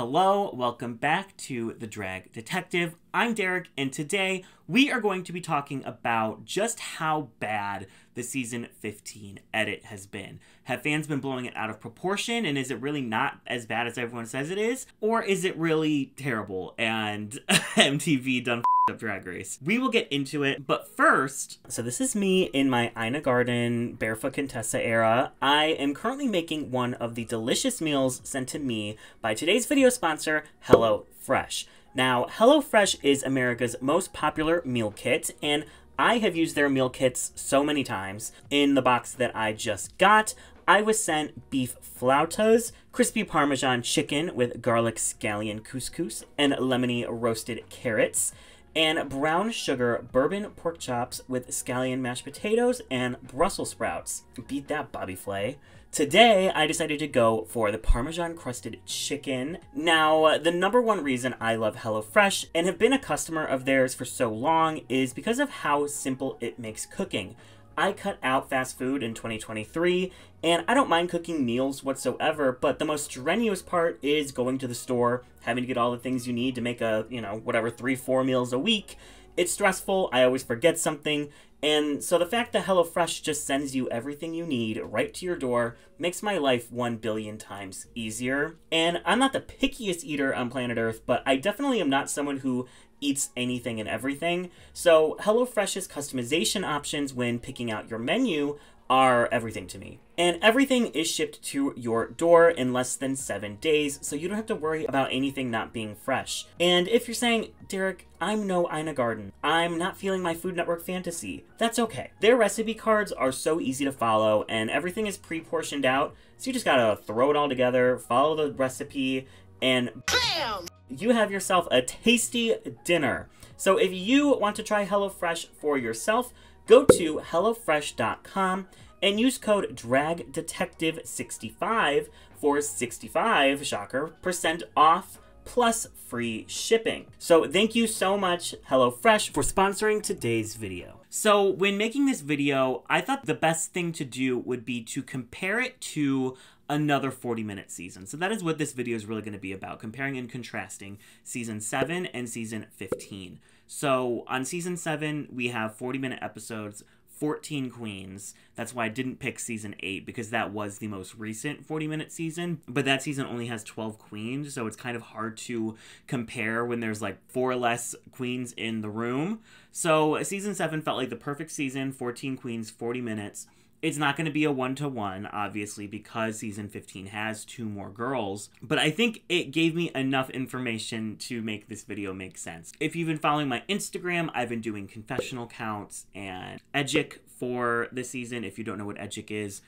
Hello, welcome back to The Drag Detective. I'm Derek, and today we are going to be talking about just how bad the season 15 edit has been. Have fans been blowing it out of proportion, and is it really not as bad as everyone says it is? Or is it really terrible and MTV done up Drag Race? We will get into it, but first, so this is me in my Ina Garden Barefoot Contessa era. I am currently making one of the delicious meals sent to me by today's video sponsor, HelloFresh. Now, HelloFresh is America's most popular meal kit, and I have used their meal kits so many times. In the box that I just got, I was sent beef flautas, crispy Parmesan chicken with garlic scallion couscous, and lemony roasted carrots, and brown sugar bourbon pork chops with scallion mashed potatoes and Brussels sprouts. Beat that, Bobby Flay. Today, I decided to go for the Parmesan crusted chicken. Now, the number one reason I love HelloFresh and have been a customer of theirs for so long is because of how simple it makes cooking. I cut out fast food in 2023, and I don't mind cooking meals whatsoever, but the most strenuous part is going to the store, having to get all the things you need to make a, 3-4 meals a week. It's stressful, I always forget something, and so the fact that HelloFresh just sends you everything you need right to your door makes my life 1 billion times easier. And I'm not the pickiest eater on planet Earth, but I definitely am not someone who eats anything and everything. So HelloFresh's customization options when picking out your menu are everything to me. And everything is shipped to your door in less than 7 days, so you don't have to worry about anything not being fresh. And if you're saying, Derek, I'm no Ina Garden, I'm not feeling my Food Network fantasy, that's okay. Their recipe cards are so easy to follow, and everything is pre-portioned out, so you just gotta throw it all together, follow the recipe, and BAM! You have yourself a tasty dinner. So if you want to try HelloFresh for yourself, go to HelloFresh.com and use code DRAGDetective65 for 65, shocker, % off plus free shipping. So thank you so much, HelloFresh, for sponsoring today's video. So when making this video, I thought the best thing to do would be to compare it to another 40-minute season. So that is what this video is really going to be about, comparing and contrasting season 7 and season 15. So on season 7, we have 40-minute episodes, 14 queens. That's why I didn't pick season 8, because that was the most recent 40-minute season. But that season only has 12 queens, so it's kind of hard to compare when there's like 4 less queens in the room. So season 7 felt like the perfect season, 14 queens, 40 minutes. It's not going to be a 1-to-1, obviously, because season 15 has 2 more girls, but I think it gave me enough information to make this video make sense. If you've been following my Instagram, I've been doing confessional counts and edgic for this season. If you don't know what edgic is,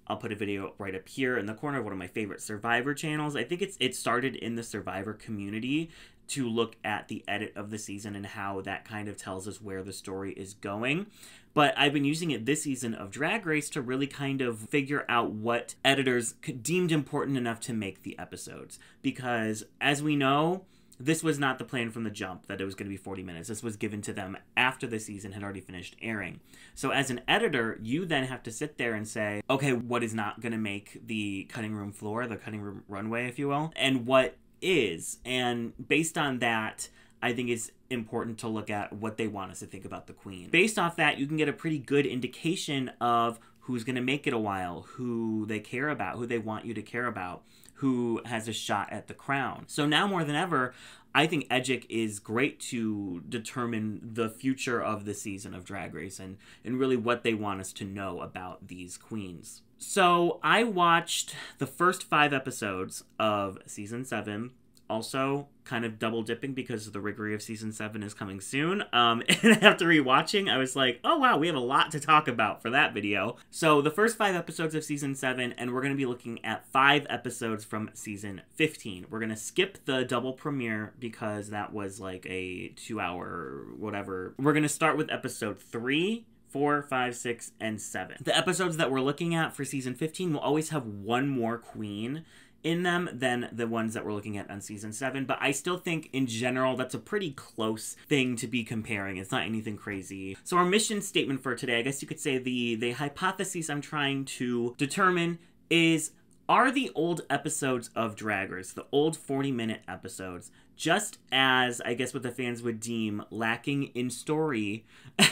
I'll put a video right up here in the corner of one of my favorite Survivor channels. I think it started in the Survivor community to look at the edit of the season and how that kind of tells us where the story is going. But I've been using it this season of Drag Race to really kind of figure out what editors deemed important enough to make the episodes. Because, as we know, this was not the plan from the jump, that it was going to be 40 minutes. This was given to them after the season had already finished airing. So as an editor, you then have to sit there and say, okay, what is not going to make the cutting room floor, the cutting room runway, if you will, and what is. And based on that, I think it's important to look at what they want us to think about the queen. Based off that, you can get a pretty good indication of who's going to make it a while, who they care about, who they want you to care about, who has a shot at the crown. So now more than ever, I think edgic is great to determine the future of the season of Drag Race and really what they want us to know about these queens. So I watched the first 5 episodes of season 7, also kind of double dipping because the riggery of season 7 is coming soon. And after rewatching, I was like, oh wow, we have a lot to talk about for that video. So the first 5 episodes of season 7, and we're going to be looking at 5 episodes from season 15. We're going to skip the double premiere because that was like a 2-hour whatever. We're going to start with episode 3, 4, 5, 6, and 7. The episodes that we're looking at for season 15 will always have 1 more queen in them than the ones that we're looking at on season 7, but I still think in general that's a pretty close thing to be comparing. It's not anything crazy. So our mission statement for today, I guess you could say the hypothesis I'm trying to determine is, are the old episodes of Drag Race, the old 40-minute episodes, just as, I guess, what the fans would deem lacking in story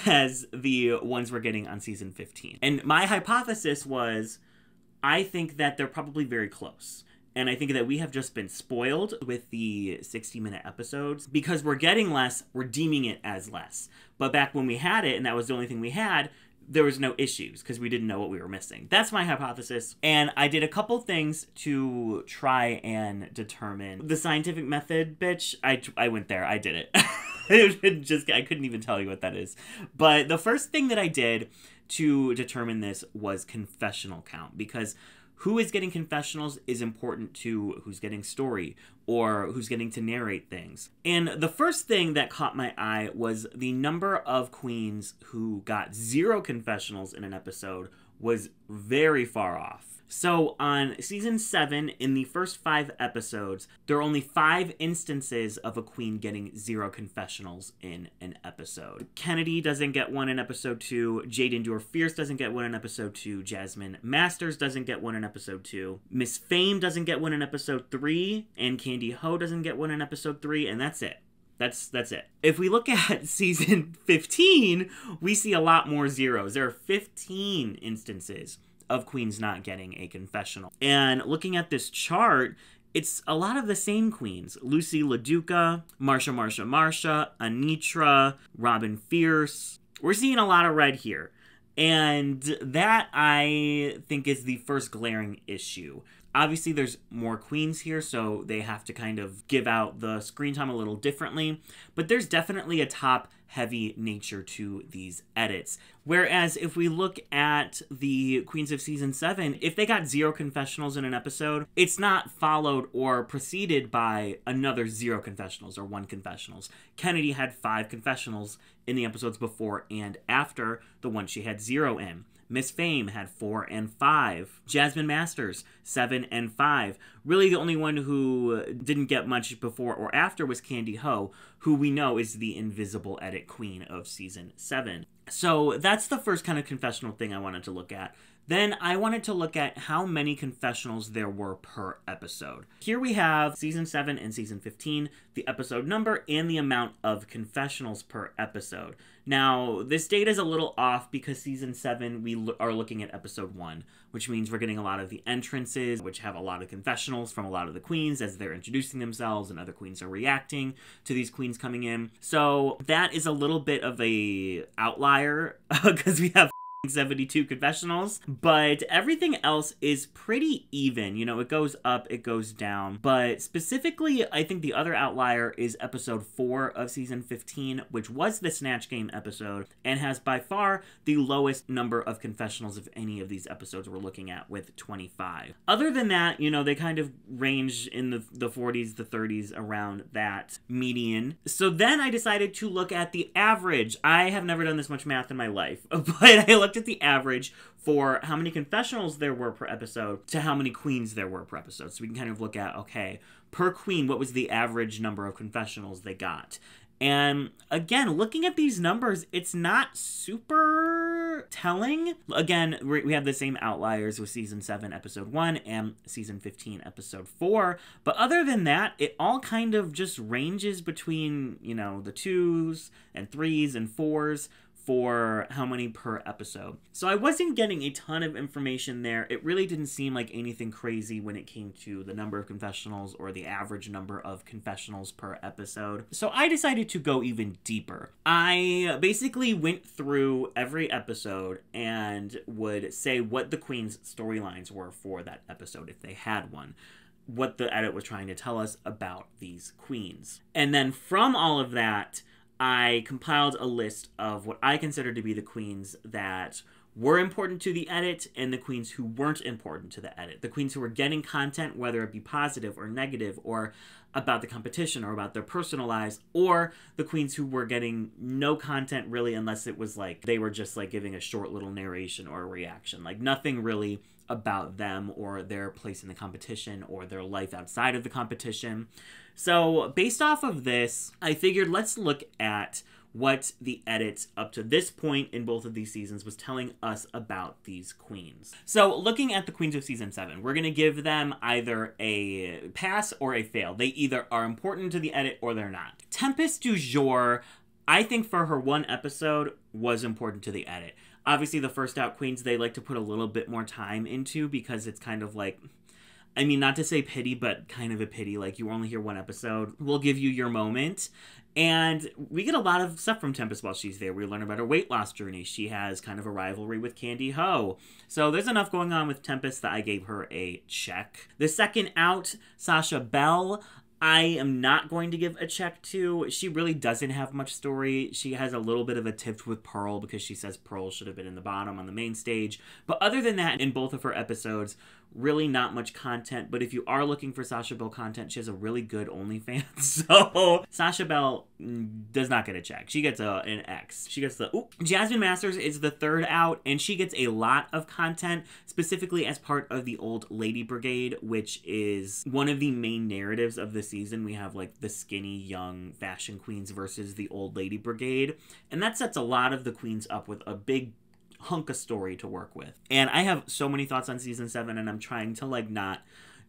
as the ones we're getting on season 15. And my hypothesis was, I think that they're probably very close. And I think that we have just been spoiled with the 60-minute episodes because we're getting less, we're deeming it as less. But back when we had it, and that was the only thing we had, there was no issues because we didn't know what we were missing. That's my hypothesis. And I did a couple things to try and determine the scientific method, bitch. I went there. I did it. I couldn't even tell you what that is. But the first thing that I did to determine this was confessional count, because who is getting confessionals is important to who's getting story or who's getting to narrate things. And the first thing that caught my eye was the number of queens who got 0 confessionals in an episode was very far off. So on season 7, in the first 5 episodes, there are only 5 instances of a queen getting 0 confessionals in an episode. Kennedy doesn't get one in episode 2. Jade Endure Fierce doesn't get one in episode 2. Jasmine Masters doesn't get one in episode 2. Miss Fame doesn't get one in episode 3. And Candy Ho doesn't get one in episode 3. And that's it. That's it. If we look at season 15, we see a lot more zeros. There are 15 instances of queens not getting a confessional. And looking at this chart, it's a lot of the same queens. Lucy LaDuca, Marsha, Anitra, Robin Fierce. We're seeing a lot of red here. And that, I think, is the first glaring issue. Obviously, there's more queens here, so they have to kind of give out the screen time a little differently. But there's definitely a top-heavy nature to these edits. Whereas if we look at the queens of season 7, if they got 0 confessionals in an episode, it's not followed or preceded by another 0 confessionals or 1 confessionals. Kennedy had 5 confessionals in the episodes before and after the one she had 0 in. Miss Fame had 4 and 5. Jasmine Masters, 7 and 5. Really the only one who didn't get much before or after was Candy Ho, who we know is the invisible edit queen of season 7. So that's the first kind of confessional thing I wanted to look at. Then I wanted to look at how many confessionals there were per episode. Here we have season 7 and season 15, the episode number and the amount of confessionals per episode. Now, this data is a little off because season 7, we are looking at episode 1, which means we're getting a lot of the entrances, which have a lot of confessionals from a lot of the queens as they're introducing themselves and other queens are reacting to these queens coming in. So that is a little bit of a outlier because we have 72 confessionals, but everything else is pretty even. You know, it goes up, it goes down, but specifically, I think the other outlier is episode 4 of season 15, which was the Snatch Game episode, and has by far the lowest number of confessionals of any of these episodes we're looking at, with 25. Other than that, you know, they kind of range in the 40s, the 30s, around that median. So then I decided to look at the average. I have never done this much math in my life, but I looked at the average for how many confessionals there were per episode to how many queens there were per episode. So we can kind of look at, okay, per queen, what was the average number of confessionals they got? And again, looking at these numbers, it's not super telling. Again, we have the same outliers with season 7, episode 1, and season 15, episode 4. But other than that, it all kind of just ranges between, you know, the 2s and 3s and 4s for how many per episode. So I wasn't getting a ton of information there. It really didn't seem like anything crazy when it came to the number of confessionals or the average number of confessionals per episode. So I decided to go even deeper. I basically went through every episode and would say what the queen's storylines were for that episode, if they had one, what the edit was trying to tell us about these queens. And then from all of that, I compiled a list of what I consider to be the queens that were important to the edit and the queens who weren't important to the edit. The queens who were getting content, whether it be positive or negative, or about the competition or about their personal lives, or the queens who were getting no content really unless it was like they were just like giving a short little narration or a reaction. Like nothing really about them or their place in the competition or their life outside of the competition. So based off of this, I figured let's look at what the edits up to this point in both of these seasons was telling us about these queens. So looking at the queens of season 7, we're going to give them either a pass or a fail. They either are important to the edit or they're not. Tempest du Jour, I think for her one episode, was important to the edit. Obviously, the first out queens, they like to put a little bit more time into because it's kind of like, I mean, not to say pity, but kind of a pity. Like, you only hear one episode. We'll give you your moment. And we get a lot of stuff from Tempest while she's there. We learn about her weight loss journey. She has kind of a rivalry with Candy Ho. So there's enough going on with Tempest that I gave her a check. The second out, Sasha Bell, I am not going to give a check to. She really doesn't have much story. She has a little bit of a tiff with Pearl because she says Pearl should have been in the bottom on the main stage. But other than that, in both of her episodes, really not much content. But if you are looking for Sasha Bell content, she has a really good OnlyFans. So Sasha Bell does not get a check. She gets an X. She gets the, ooh. Jasmine Masters is the third out, and she gets a lot of content, specifically as part of the Old Lady Brigade, which is one of the main narratives of the season. We have like the skinny young fashion queens versus the Old Lady Brigade, and that sets a lot of the queens up with a big hunk of story to work with. And I have so many thoughts on season 7, and I'm trying to like not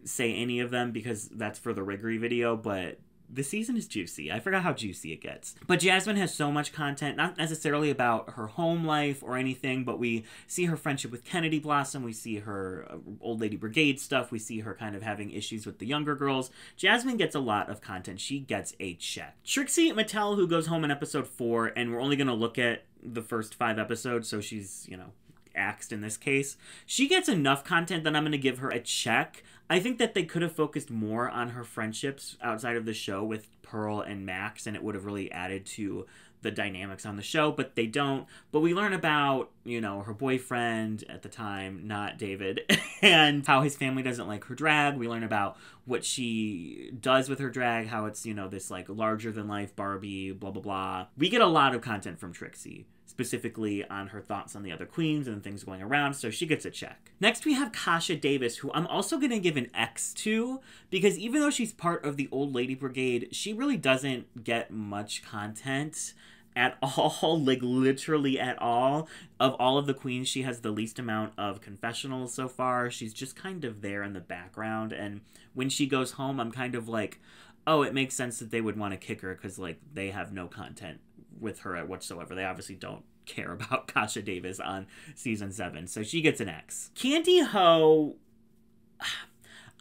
say any of them because that's for the Riggery video, but the season is juicy. I forgot how juicy it gets. But Jasmine has so much content, not necessarily about her home life or anything, but we see her friendship with Kennedy Blossom, we see her Old Lady Brigade stuff, we see her kind of having issues with the younger girls. Jasmine gets a lot of content. She gets a check. Trixie Mattel, who goes home in episode 4, and we're only going to look at the first 5 episodes, so she's, you know, axed in this case. She gets enough content that I'm going to give her a check. I think that they could have focused more on her friendships outside of the show with Pearl and Max, and it would have really added to the dynamics on the show, but they don't. But we learn about, you know, her boyfriend at the time, not David, and how his family doesn't like her drag. We learn about what she does with her drag, how it's, you know, this like larger than life Barbie, blah, blah, blah. We get a lot of content from Trixie, specifically on her thoughts on the other queens and things going around, so she gets a check. Next, we have Kasha Davis, who I'm also going to give an X to, because even though she's part of the Old Lady Brigade, she really doesn't get much content at all, like literally at all. Of all of the queens, she has the least amount of confessionals so far. She's just kind of there in the background, and when she goes home, I'm kind of like, oh, it makes sense that they would want to kick her because like they have no content with her whatsoever. They obviously don't care about Kasha Davis on season 7, so she gets an X. Candy Ho,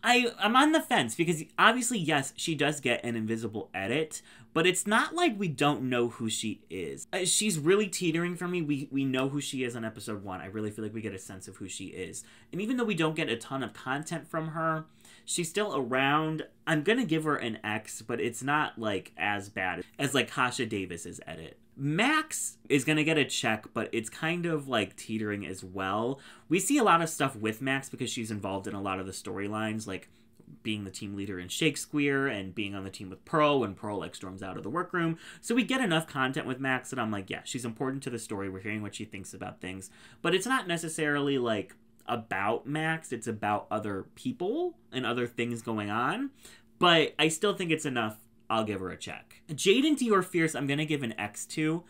I'm on the fence because obviously, yes, she does get an invisible edit, but it's not like we don't know who she is. She's really teetering for me. We know who she is on episode 1. I really feel like we get a sense of who she is. And even though we don't get a ton of content from her, she's still around. I'm gonna give her an X, but it's not like as bad as like Kasha Davis's edit. Max is gonna get a check, but it's kind of like teetering as well. We see a lot of stuff with Max because she's involved in a lot of the storylines, like being the team leader in Shakespeare and being on the team with Pearl when Pearl like storms out of the workroom. So we get enough content with Max that I'm like, yeah, she's important to the story. We're hearing what she thinks about things, but it's not necessarily like about Max. It's about other people and other things going on, but I still think it's enough. I'll give her a check. Jaden Dior Fierce, I'm gonna give an X to.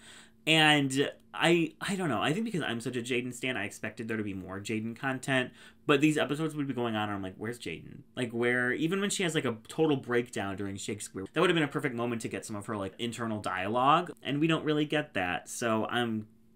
And I don't know. I think because I'm such a Jaden stan, I expected there to be more Jaden content. But these episodes would be going on, and I'm like, where's Jaden? Like, where, even when she has, like, a total breakdown during Shakespeare, that would have been a perfect moment to get some of her, like, internal dialogue. And we don't really get that. So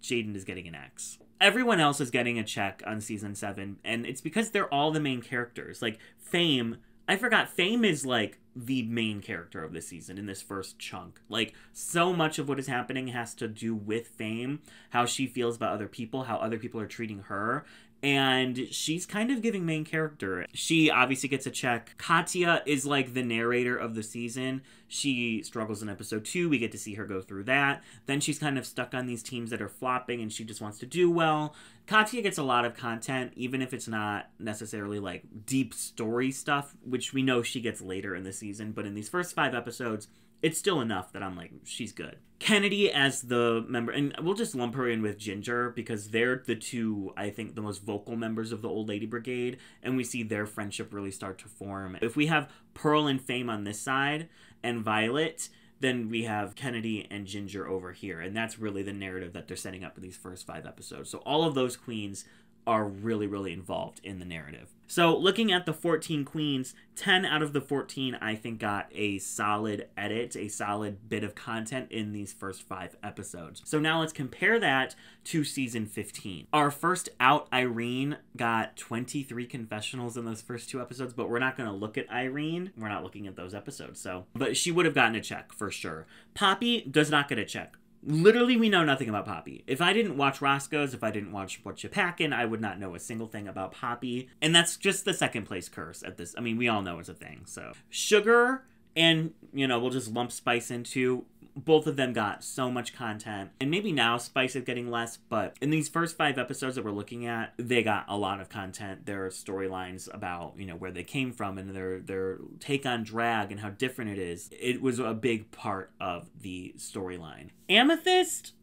Jaden is getting an X. Everyone else is getting a check on season 7. And it's because they're all the main characters. Like, Fame, I forgot, Fame is, like, the main character of this season in this first chunk. Like, so much of what is happening has to do with Fame, how she feels about other people, how other people are treating her, and she's kind of giving main character. She obviously gets a check. Katya is like the narrator of the season. She struggles in episode 2. We get to see her go through that. Then she's kind of stuck on these teams that are flopping and she just wants to do well. Katya gets a lot of content, even if it's not necessarily like deep story stuff, which we know she gets later in the season. But in these first 5 episodes, it's still enough that I'm like, she's good. Kennedy as the member, and we'll just lump her in with Ginger because they're the two, I think, the most vocal members of the Old Lady Brigade, and we see their friendship really start to form. If we have Pearl and Fame on this side, and Violet, then we have Kennedy and Ginger over here. And that's really the narrative that they're setting up in these first 5 episodes. So all of those queens are really, really involved in the narrative. So looking at the 14 queens, 10 out of the 14 I think got a solid edit, a solid bit of content in these first 5 episodes. So now let's compare that to season 15. Our first out, Irene, got 23 confessionals in those first 2 episodes, but we're not going to look at Irene. We're not looking at those episodes. But she would have gotten a check for sure. Poppy does not get a check. Literally, we know nothing about Poppy. If I didn't watch Roscoe's, if I didn't watch What You Packin', I would not know a single thing about Poppy. And that's just the second place curse at this. I mean, we all know it's a thing, so. Sugar and, we'll just lump Spice into, both of them got so much content. And maybe now Spice is getting less, but in these first 5 episodes that we're looking at, they got a lot of content. There are storylines about, where they came from and their take on drag and how different it is. It was a big part of the storyline. Amethyst,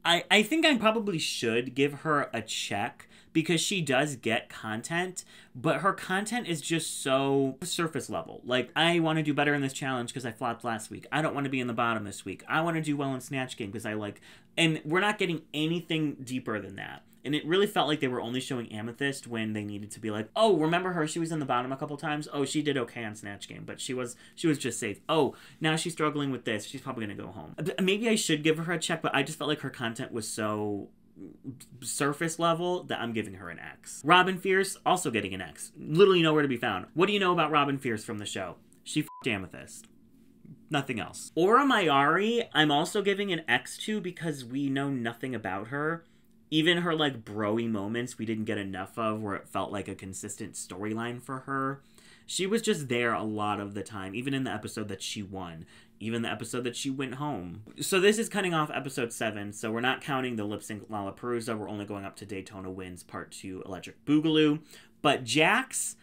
I think I probably should give her a check because she does get content, but her content is just so surface level. Like, I want to do better in this challenge because I flopped last week. I don't want to be in the bottom this week. I want to do well in Snatch Game because and we're not getting anything deeper than that. And it really felt like they were only showing Amethyst when they needed to be like, oh, remember her? She was in the bottom a couple times. Oh, she did okay on Snatch Game, but she was just safe. Oh, now she's struggling with this. She's probably going to go home. Maybe I should give her a check, but I just felt like her content was so surface level that I'm giving her an X. Robin Fierce, also getting an X. Literally nowhere to be found. What do you know about Robin Fierce from the show? She f***ed Amethyst. Nothing else. Aura Mayari, I'm also giving an X to because we know nothing about her. Even her, bro-y moments we didn't get enough of where it felt like a consistent storyline for her. She was just there a lot of the time, even in the episode that she won. Even the episode that she went home. So this is cutting off episode 7, so we're not counting the lip sync Lollapalooza. We're only going up to Daytona Wins Part 2 Electric Boogaloo. But Jax,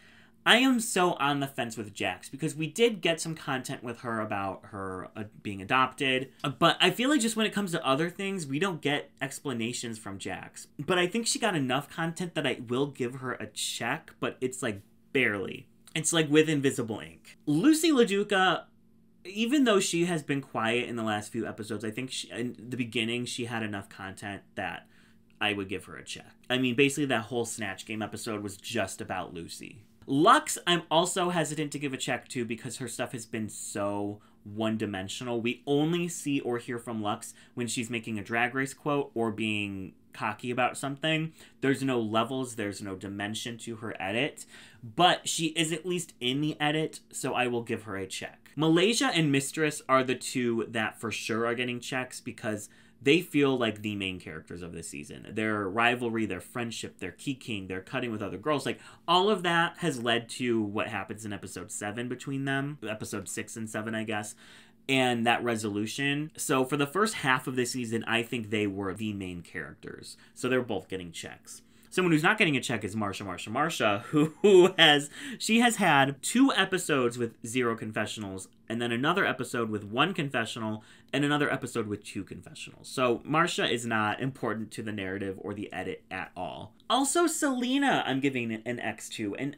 I am so on the fence with Jax because we did get some content with her about her being adopted. But I feel like just when it comes to other things, we don't get explanations from Jax. But I think she got enough content that I will give her a check, but it's barely. It's with invisible ink. Lucy LaDuca, even though she has been quiet in the last few episodes, I think in the beginning she had enough content that I would give her a check. I mean, basically that whole Snatch Game episode was just about Lucy. Lux, I'm also hesitant to give a check to because her stuff has been so one-dimensional. We only see or hear from Lux when she's making a Drag Race quote or being cocky about something. There's no levels, there's no dimension to her edit, but she is at least in the edit, so I will give her a check. Malaysia and Mistress are the 2 that for sure are getting checks because they feel like the main characters of this season. Their rivalry, their friendship, their kikiing, their cutting with other girls, all of that has led to what happens in episode 7 between them, episode 6 and 7, I guess, and that resolution. So for the first half of the season, I think they were the main characters. So they're both getting checks. Someone who's not getting a check is Marsha, who has had 2 episodes with 0 confessionals, and then another episode with 1 confessional, and another episode with 2 confessionals. So Marsha is not important to the narrative or the edit at all. Also, Selena, I'm giving an X to, and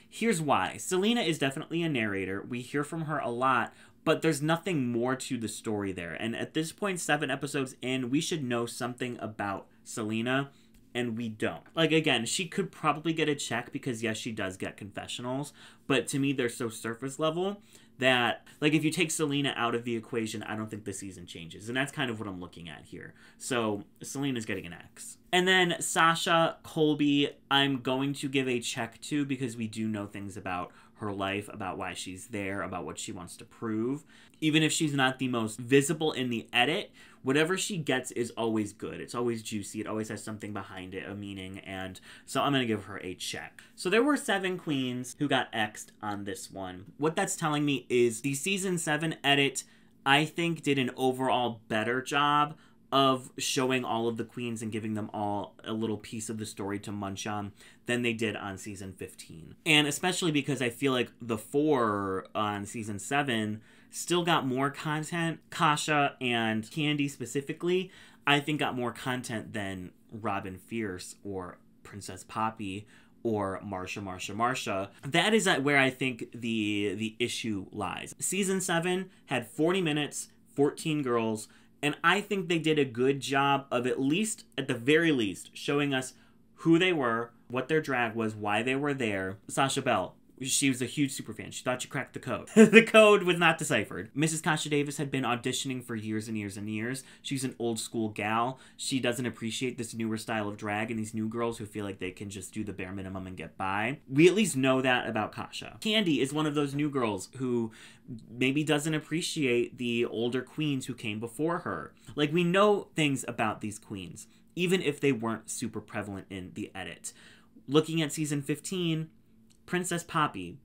here's why. Selena is definitely a narrator. We hear from her a lot, but there's nothing more to the story there. And at this point, 7 episodes in, we should know something about Selena, and we don't. Again, she could probably get a check because, yes, she does get confessionals, but to me, they're so surface level that, if you take Selena out of the equation, I don't think the season changes. And that's kind of what I'm looking at here. So Selena's getting an X. And then Sasha, Colby, I'm going to give a check to because we do know things about her life, about why she's there, about what she wants to prove. Even if she's not the most visible in the edit, whatever she gets is always good. It's always juicy. It always has something behind it, a meaning, and so I'm going to give her a check. So there were 7 queens who got X'd on this one. What that's telling me is the season 7 edit, I think, did an overall better job of showing all of the queens and giving them all a little piece of the story to munch on than they did on season 15. And especially because I feel like the 4 on season 7 still got more content. Kasha and Candy specifically, I think got more content than Robin Fierce or Princess Poppy or Marsha. That is where I think the issue lies. Season 7 had 40 minutes, 14 girls, and I think they did a good job of at the very least, showing us who they were, what their drag was, why they were there. Sasha Bell, she was a huge superfan. She thought she cracked the code. The code was not deciphered. Mrs. Kasha Davis had been auditioning for years and years and years. She's an old school gal. She doesn't appreciate this newer style of drag and these new girls who feel like they can just do the bare minimum and get by. We at least know that about Kasha. Candy is one of those new girls who maybe doesn't appreciate the older queens who came before her. Like, we know things about these queens, even if they weren't super prevalent in the edit. Looking at season 15, Princess Poppy,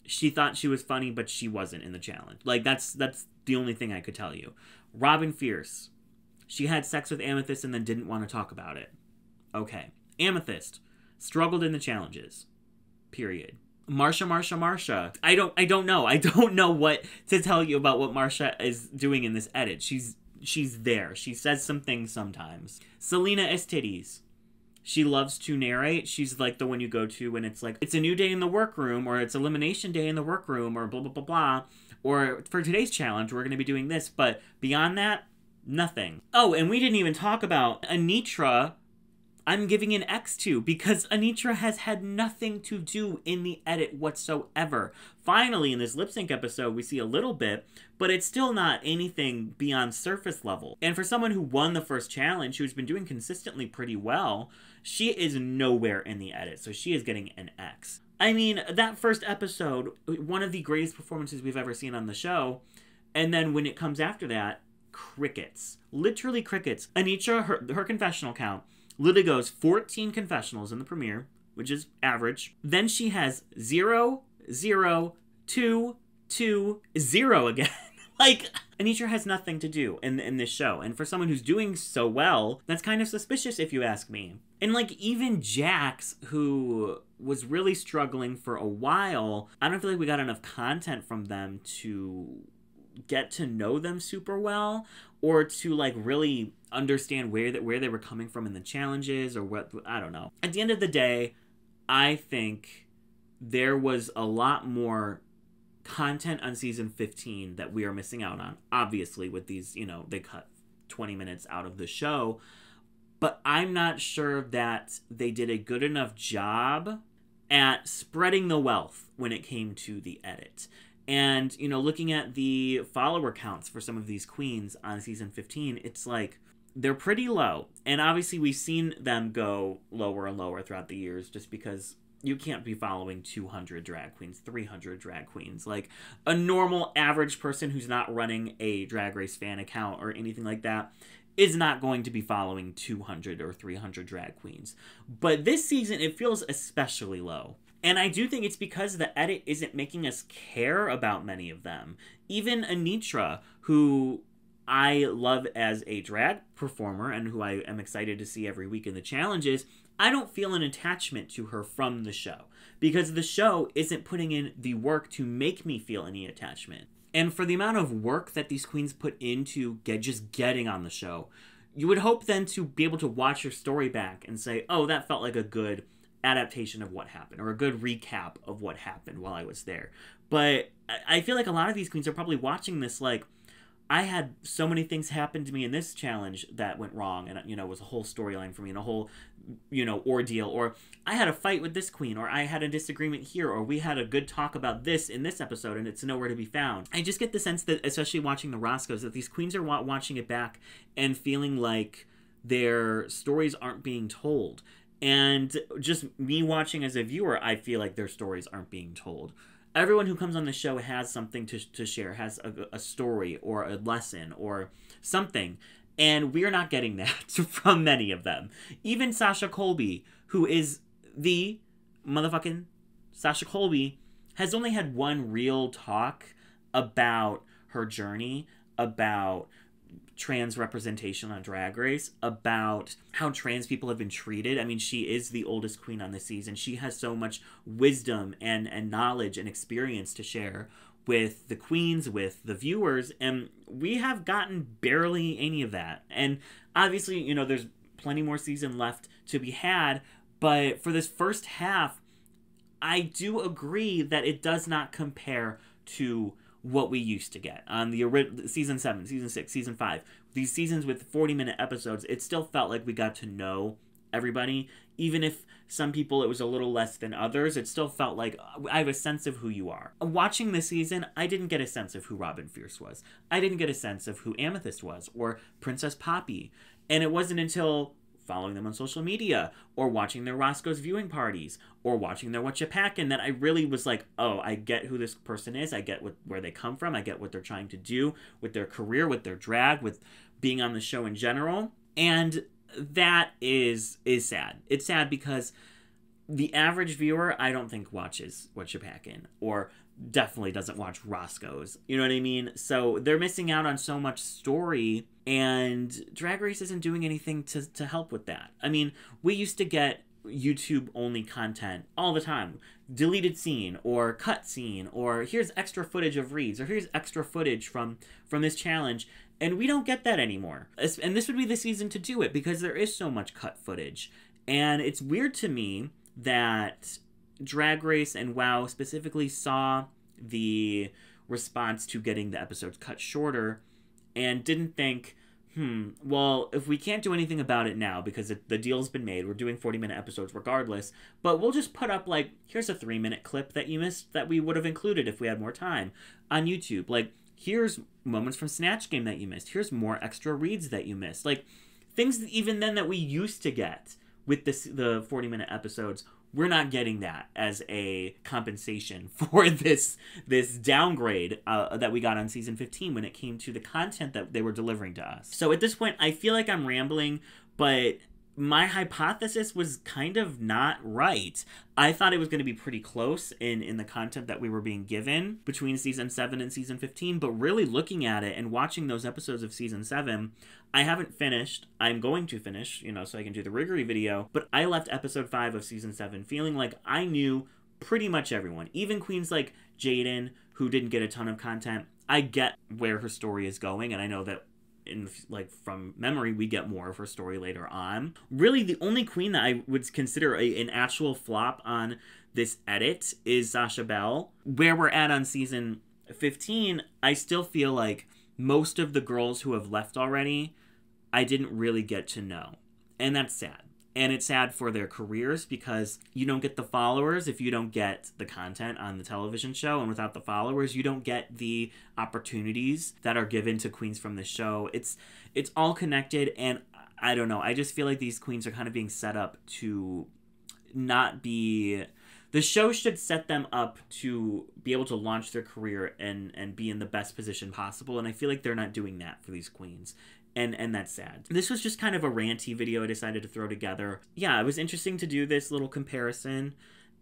she thought she was funny, but she wasn't in the challenge. Like, that's the only thing I could tell you. Robin Fierce, she had sex with Amethyst and then didn't want to talk about it. Okay. Amethyst struggled in the challenges. Period. Marsha. I don't know. I don't know what to tell you about what Marsha is doing in this edit. She's there. She says some things sometimes. Selena Estidis. She loves to narrate. She's like the one you go to when it's like, it's a new day in the workroom, or it's elimination day in the workroom, or blah, blah, blah, blah. Or for today's challenge, we're going to be doing this. But beyond that, nothing. Oh, and we didn't even talk about Anitra. I'm giving an X to, because Anitra has had nothing to do in the edit whatsoever. Finally, in this lip sync episode, we see a little bit, but it's still not anything beyond surface level. And for someone who won the first challenge, who's been doing consistently pretty well, she is nowhere in the edit, so she is getting an X. I mean, that first episode, one of the greatest performances we've ever seen on the show, and then when it comes after that, crickets. Literally crickets. Anitra, her confessional count, literally goes 14 confessionals in the premiere, which is average. Then she has 0, 0, 2, 2, 0 again. Like, Anitra has nothing to do in this show. And for someone who's doing so well, that's kind of suspicious if you ask me. And like, even Jax, who was really struggling for a while, I don't feel like we got enough content from them to get to know them super well, or to like really understand where they were coming from in the challenges, or what, I don't know. At the end of the day, I think there was a lot more content on season 15 that we are missing out on. Obviously, with these, they cut 20 minutes out of the show, but I'm not sure that they did a good enough job at spreading the wealth when it came to the edit. And, looking at the follower counts for some of these queens on season 15, it's like, they're pretty low. And obviously we've seen them go lower and lower throughout the years, just because you can't be following 200 drag queens, 300 drag queens. Like, a normal average person who's not running a Drag Race fan account or anything like that is not going to be following 200 or 300 drag queens. But this season, it feels especially low. And I do think it's because the edit isn't making us care about many of them. Even Anitra, who I love as a drag performer and who I am excited to see every week in the challenges, I don't feel an attachment to her from the show, because the show isn't putting in the work to make me feel any attachment. And for the amount of work that these queens put into just getting on the show, you would hope then to be able to watch your story back and say, oh, that felt like a good adaptation of what happened, or a good recap of what happened while I was there. But I feel like a lot of these queens are probably watching this like, I had so many things happen to me in this challenge that went wrong, and it was a whole storyline for me and a whole ordeal, or I had a fight with this queen, or I had a disagreement here, or we had a good talk about this in this episode and it's nowhere to be found. I just get the sense that, especially watching the Roscoes, that these queens are watching it back and feeling like their stories aren't being told. And just me watching as a viewer, I feel like their stories aren't being told. Everyone who comes on the show has something to share, has a story or a lesson or something. And we're not getting that from many of them. Even Sasha Colby, who is the motherfucking Sasha Colby, has only had one real talk about her journey, about trans representation on Drag Race, about how trans people have been treated. I mean, she is the oldest queen on this season. She has so much wisdom and knowledge and experience to share with the queens, with the viewers, and we have gotten barely any of that. And obviously, there's plenty more season left to be had, But for this first half, I do agree that it does not compare to what we used to get on the season 7, season 6, season 5. These seasons with 40-minute episodes, it still felt like we got to know everybody. Even if some people it was a little less than others, it still felt like I have a sense of who you are. Watching this season, I didn't get a sense of who Robin Fierce was. I didn't get a sense of who Amethyst was or Princess Poppy. And it wasn't until following them on social media or watching their Roscoe's viewing parties or watching their What You Packin' that I really was like, oh, I get who this person is. I get where they come from. I get what they're trying to do with their career, with their drag, with being on the show in general. And that is sad. It's sad because the average viewer, I don't think watches What You Packin' or definitely doesn't watch Roscoe's. You know what I mean? So they're missing out on so much story, and Drag Race isn't doing anything to help with that. I mean, we used to get YouTube-only content all the time. Deleted scene, or cut scene, or here's extra footage of reads, or here's extra footage from this challenge, and we don't get that anymore. And this would be the season to do it, because there is so much cut footage. And it's weird to me that Drag Race and WoW specifically saw the response to getting the episodes cut shorter and didn't think, well, if we can't do anything about it now because the deal's been made, we're doing 40-minute episodes regardless, but we'll just put up, like, here's a 3-minute clip that you missed that we would have included if we had more time on YouTube. Like, here's moments from Snatch Game that you missed. Here's more extra reads that you missed. Like, things even then that we used to get with the 40-minute episodes, we're not getting that as a compensation for this downgrade that we got on season 15 when it came to the content that they were delivering to us. So at this point, I feel like I'm rambling, but my hypothesis was kind of not right. I thought it was going to be pretty close in the content that we were being given between season 7 and season 15, but really looking at it and watching those episodes of season 7, I haven't finished. I'm going to finish, so I can do the Riggery video, but I left episode 5 of season 7 feeling like I knew pretty much everyone, even queens like Jaden, who didn't get a ton of content. I get where her story is going, and I know that from memory, we get more of her story later on. Really, the only queen that I would consider an actual flop on this edit is Sasha Belle. Where we're at on season 15, I still feel like most of the girls who have left already, I didn't really get to know. And that's sad. And it's sad for their careers because you don't get the followers if you don't get the content on the television show. And without the followers, you don't get the opportunities that are given to queens from the show. It's all connected. And I don't know. I just feel like these queens are kind of being set up to not be... The show should set them up to be able to launch their career and be in the best position possible. And I feel like they're not doing that for these queens. And that's sad. This was just kind of a ranty video I decided to throw together. Yeah, it was interesting to do this little comparison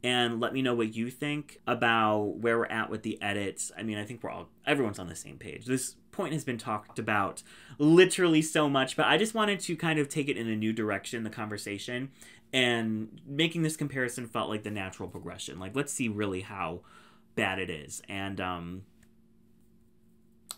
and let me know what you think about where we're at with the edits. I mean, I think everyone's on the same page. This point has been talked about literally so much, but I just wanted to kind of take it in a new direction, the conversation, and making this comparison felt like the natural progression. Like, let's see really how bad it is. And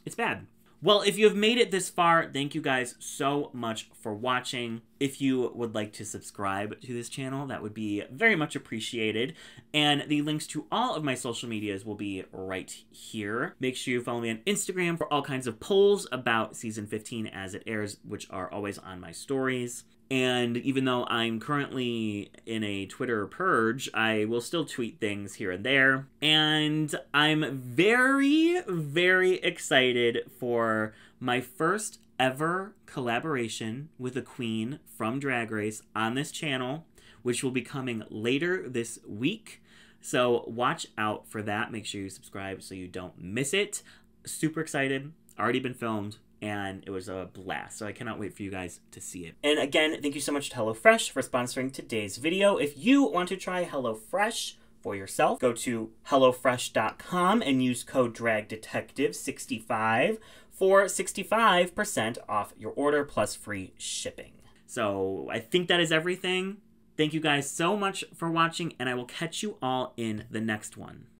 it's bad. Well, if you have made it this far, thank you guys so much for watching. If you would like to subscribe to this channel, that would be very much appreciated. And the links to all of my social medias will be right here. Make sure you follow me on Instagram for all kinds of polls about season 15 as it airs, which are always on my stories. And even though I'm currently in a Twitter purge, I will still tweet things here and there. And I'm very, very excited for my first ever collaboration with a queen from Drag Race on this channel, which will be coming later this week. So watch out for that. Make sure you subscribe so you don't miss it. Super excited. Already been filmed. And it was a blast, so I cannot wait for you guys to see it. And again, thank you so much to HelloFresh for sponsoring today's video. If you want to try HelloFresh for yourself, go to HelloFresh.com and use code DRAGDetective65 for 65% off your order plus free shipping. So I think that is everything. Thank you guys so much for watching, and I will catch you all in the next one.